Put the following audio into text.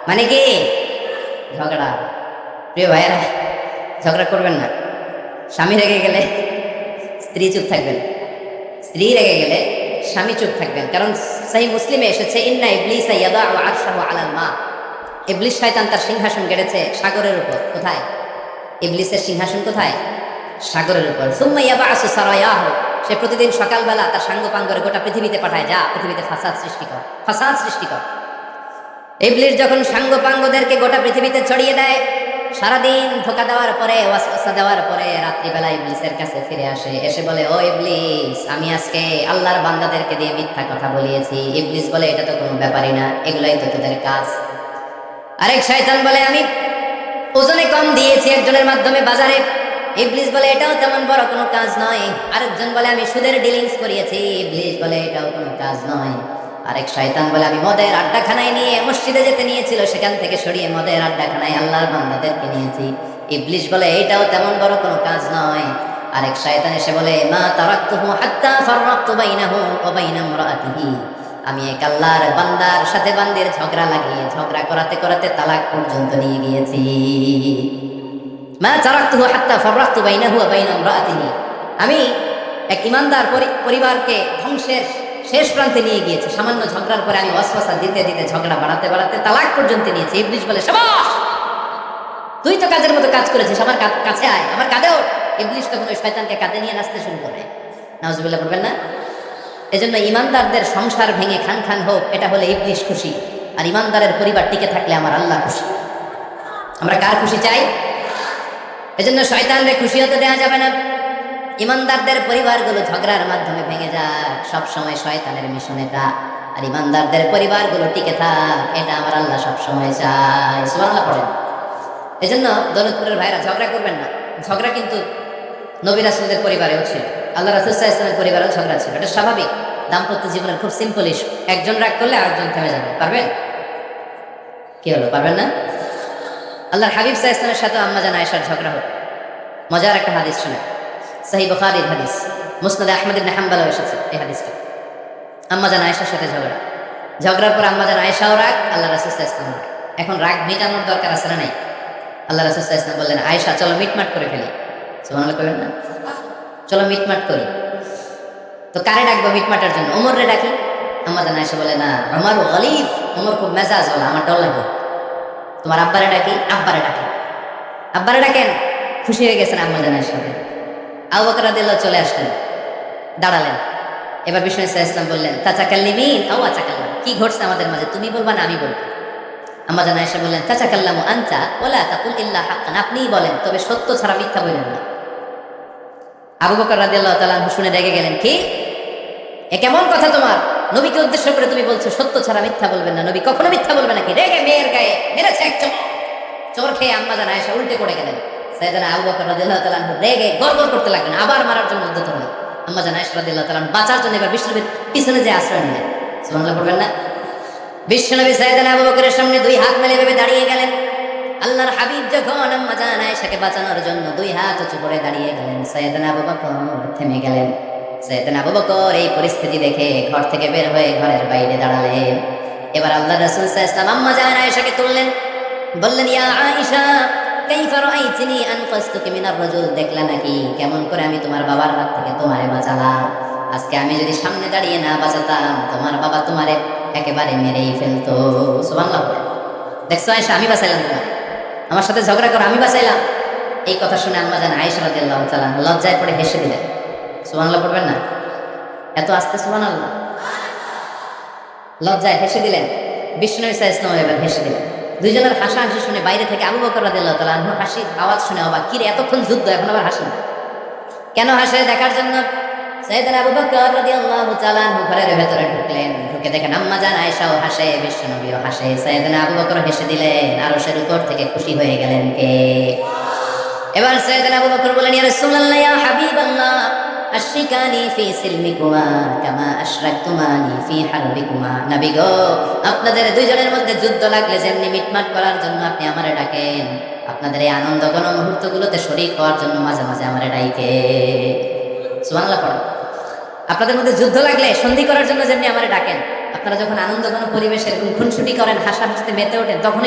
মানে কি? ঝগড়া। প্রিয় ভাইয়েরা, ঝগড়া করবেন না। স্বামী রেগে গেলে স্ত্রী চুপ থাকবেন, স্ত্রী রেগে গেলে স্বামী চুপ থাকবেন। কারণ সহিহ মুসলিমে এসেছে, ইন্না ইবলিসা ইয়াদাউ আরশাহু আলাল মা। ইবলিস শয়তান তার সিংহাসন গেড়েছে সাগরের উপর। কোথায়? ইবলিসের সিংহাসন কোথায়? সাগরের উপর। সুম্মা ইয়াবআসু সারায়াহু, সে প্রতিদিন সকালবেলা তার সাঙ্গপাঙ্গরে গোটা পৃথিবীতে পাঠায়, যা পৃথিবীতে ফাসাদ সৃষ্টি কর, ফাসাদ সৃষ্টি কর। ইবলিস যখন সাঙ্গপাঙ্গদেরকে গোটা পৃথিবীতে ছড়িয়ে দেয়, সারাদিন ধোকা দেওয়ার পরে, ওয়াসওয়াসা দেওয়ার পরে রাত্রিবেলা ইবলিসের কাছে ফিরে আসে, এসে বলে, ও ইবলিস, আমি আজকে আল্লাহর বান্দাদেরকে দিয়ে মিথ্যা কথা বলিয়েছি। ইবলিস বলে, এটা তো কোনো ব্যাপারই না, এগুলাই তো তোদের কাজ। আরেক শয়তান বলে, আমি ওজনে কম দিয়েছি একজনের মাধ্যমে বাজারে। ইবলিস বলে, এটাও তেমন বড় কোনো কাজ নয়। আরেকজন বলে, আমি সুদের ডিলিংস করিয়েছি। ইবলিস বলে, এটাও কোনো কাজ নয়। আরেক শয়তান বলে, আমি মদের আড্ডাখানায় নিয়ে মসজিদে যেতে নিয়েছিল, সেখান থেকে সরিয়ে মদের আড্ডাখানায় আল্লাহর বান্দাদেরকে নিয়েছি। ইবলিস বলে, এটাও তেমন বড় কোনো কাজ নয়। আরেক শয়তান এসে বলে, মা তারাকতুহু হাত্তা ফাররাকতু বাইনাহু ওয়া বাইনা ইমরাআতিহি, আমি এক আল্লাহর বান্দার সাথে বান্দির ঝগড়া লাগিয়ে ঝগড়া করাতে করাতে তালাক পর্যন্ত নিয়ে গিয়েছি। মা তারাকতুহু হাত্তা ফাররাকতু বাইনাহু ওয়া বাইনা ইমরাআতিহি, আমি এক ইমানদার পরিবারকে ধ্বংসের শেষ প্রান্তে নিয়ে গিয়েছে। সামান্য ঝগড়ার পরে আমি ওয়াসওয়াসা দিতে দিতে ঝগড়া বাড়াতে বাড়াতে তালাক পর্যন্ত নিয়েছি। ইবলিস বলে, শাবাশ, তুই তো কাজের মতো কাজ করেছিস, আমার কাছে আয়, আমার কাঁধে ওঠ। ইবলিস তখন ওই শয়তানকে কাঁধে নিয়ে নাচতে শুরু করে। নাউজুবিল্লাহ বলবেন না? এজন্য ইমানদারদের সংসার ভেঙে খান খান হোক, এটা হলে ইবলিস খুশি। আর ইমানদারের পরিবার টিকে থাকলে আমার আল্লাহ খুশি। আমরা কার খুশি চাই? এজন্য শয়তানরে খুশি হতে দেওয়া যাবে না। ইমানদারদের পরিবারগুলো ঝগড়ার মাধ্যমে ভেঙে যাক, সবসময় শয়তানের মিশন এটা। আর ইমানদারদের পরিবারগুলো টিকে থাক, এটা আমার আল্লাহ সবসময় চায়। সুবহানাল্লাহ পড়েন। এজন্য দৌলতপুরের ভাইরা, ঝগড়া করবেন না। ঝগড়া কিন্তু নবী রাসূলদের পরিবারেও ছিল, আল্লাহ রাসূল সাল্লাল্লাহু আলাইহি ওয়াসাল্লামের পরিবারেও ঝগড়া ছিল। এটা স্বাভাবিক, দাম্পত্য জীবনের খুব সিম্পল ইস্যু। একজন রাগ করলে আরেকজন থেমে যাবে। পারবেন? কি হলো, পারবেন না? আল্লাহর হাবিব সাল্লাল্লাহু আলাইহি ওয়াসাল্লামের সাথে আম্মা জান আয়েশার ঝগড়া হলো। মজার একটা হাদিস শুনে, সহিহ বুখারীর হাদিস, মুসনাদ আহমদ ইবনে হাম্বলও এসেছে এই হাদিসটা। আম্মা জান আয়েশার সাথে ঝগড়ার পর আম্মা জান আয়েশাও রাগ, আল্লাহ রাসূল সাল্লাল্লাহু আলাইহি ওয়াসাল্লাম রাগ। এখন রাগ মেটানোর দরকার আছে না নাই? আল্লাহ রাসূল সাল্লাল্লাহু আলাইহি ওয়াসাল্লাম বললেন, আয়েশা চলো মিটমাট করে ফেলি। সুবহানাল্লাহ কইবেন না? চলো মিটমাট করি। তো কারে ডাকবো মিটমাটের জন্য? ওমর রে ডাকি। আম্মা জান আয়েশা বলে, না, ওমর গলিফ, ওমর খুব মেজাজ ওলা, আমার ডর লাগে। তোমার আব্বারে ডাকি। আব্বারে ডাকেন। আব্বারে ডাকেন। খুশি হয়ে গেছেন আম্মা জান আয়েশা। আবু বকর রাদিয়াল্লাহু চলে আসলেন, দাঁড়ালেন। এবার বিষ্ণু সাল্লাল্লাহু আলাইহি ওয়াসাল্লাম বললেন, তাতাকাল্লিমিন আও আতাকাল্লাম, কি ঘটছে আমাদের মাঝে, তুমি বলবা না আমি বলবো? আম্মা জান আয়েশা বললেন, তাতাকাল্লামু আনতা ওয়ালা তাকুল ইল্লা হাক্কান, আপনিই বলেন, তবে সত্য ছাড়া মিথ্যা বলেন না। আবু বকর রাদিয়াল্লাহু তাআলা শুনে রেগে গেলেন, কি এ কেমন কথা তোমার? নবীকে উদ্দেশ্য করে তুমি বলছো সত্য ছাড়া মিথ্যা বলবেন না, নবী কখনো মিথ্যা বলবে নাকি? রেগে মেয়ের গায়ে মেরেছে এক চোর খেয়ে আম্মা জান আয়েশা উল্টে পড়ে গেলেন। সাইয়েদনা আবু বকর রাদিয়াল্লাহু তাআলা রেগে গড়গড় করতে লাগলেন, আবার মারার জন্য উদ্যত হলেন। আম্মা জান আয়েশা রাদিয়াল্লাহু তাআলা বাঁচার জন্য এবার বিষ্ণুনবীর পিছনে যে আশ্রয় নিলেন। সুবহানাল্লাহ পড়বেন না? বিশ্বনবী সাইয়েদনা আবু বকরের সামনে দুই হাত মেলে ভেবে দাঁড়িয়ে গেলেন। আল্লাহর হাবিব যখন আম্মা জান আয়েশাকে বাঁচানোর জন্য দুই হাত উঁচু করে দাঁড়িয়ে গেলেন, সাইয়েদনা আবু বকর থেমে গেলেন। সাইয়েদনা আবু বকর এই পরিস্থিতি দেখে ঘর থেকে বের হয়ে ঘরের বাইরে দাঁড়ালেন। এবার আল্লাহ রাসূল সাল্লাল্লাহু আলাইহি ওয়াসাল্লাম আম্মা জান আয়েশাকে তুললেন, বললেন, ইয়া আয়েশা কাইফা রাআইতিনি আনকাসতুকি মিনার রাজুল, দেখলা নাকি কেমন করে আমি তোমার বাবার হাত থেকে তোমারে বাঁচালাম? আজকে আমি যদি সামনে দাঁড়িয়ে না বাঁচাতাম, তোমার বাবা তোমারে একেবারে মেরেই ফেলতো। সুবহানাল্লাহ। দেখছো আয়েশা, আমি বাঁচাইলাম তোমার, আমার সাথে ঝগড়া করো, আমি বাঁচাইলাম। এই কথা শুনে আম্মা জান আয়েশা রাদিয়াল্লাহু তাআলা লজ্জায় পড়ে হেসে দিলেন। সুবহানাল্লাহ পড়বেন না? এত আস্তে সুবহানাল্লাহ। লজ্জায় হেসে দিলেন। বিষ্ণু ঈসা ইসলাম এবার হেসে দিলেন। দুইজনের হাসাহাসি শুনে বাইরে থেকে আবু বকর রাদিয়াল্লাহু তাআলা আনহু হাসির আওয়াজ শুনে অবাক, কিরে এতক্ষণ যুদ্ধ, এখন আবার হাসি কেন? হাসে দেখার জন্য সাইয়েদনা আবু বকর রাদিয়াল্লাহু তাআলা আনহু ঘরের ভেতরে ঢুকলেন। ঢুকে দেখেন আম্মা জান আয়েশাও হাসে, বিশ্বনবীও হাসে। সাইয়েদনা আবু বকর হেসে দিলেন, আরশের উপর থেকে খুশি হয়ে গেলেন কে? এবার সাইয়েদনা আবু বকর বলেন, ইয়া রাসূলুল্লাহ, ইয়া হাবিবাল্লাহ, আশরিকানি ফি সিলমিকুমা কামা আশরাকতুমানি ফি হারবিকুমা। নবী গো, আপনাদের দুইজনের মধ্যে যুদ্ধ লাগলে যেমনি মিটমাট করার জন্য আপনি আমারে ডাকেন, আপনাদের এই আনন্দ ঘন মুহূর্তগুলোতে শরীক হওয়ার জন্য মাঝে মাঝে আমারে ডাকে। সুবহানাল্লাহ পড়েন। আপনাদের মধ্যে যুদ্ধ লাগলে সন্ধি করার জন্য যেমনি আমারে ডাকেন, আপনারা যখন আনন্দ ঘন পরিবেশে এরকম খুনসুটি করেন, হাসাহাসিতে মেতে ওঠেন, তখনই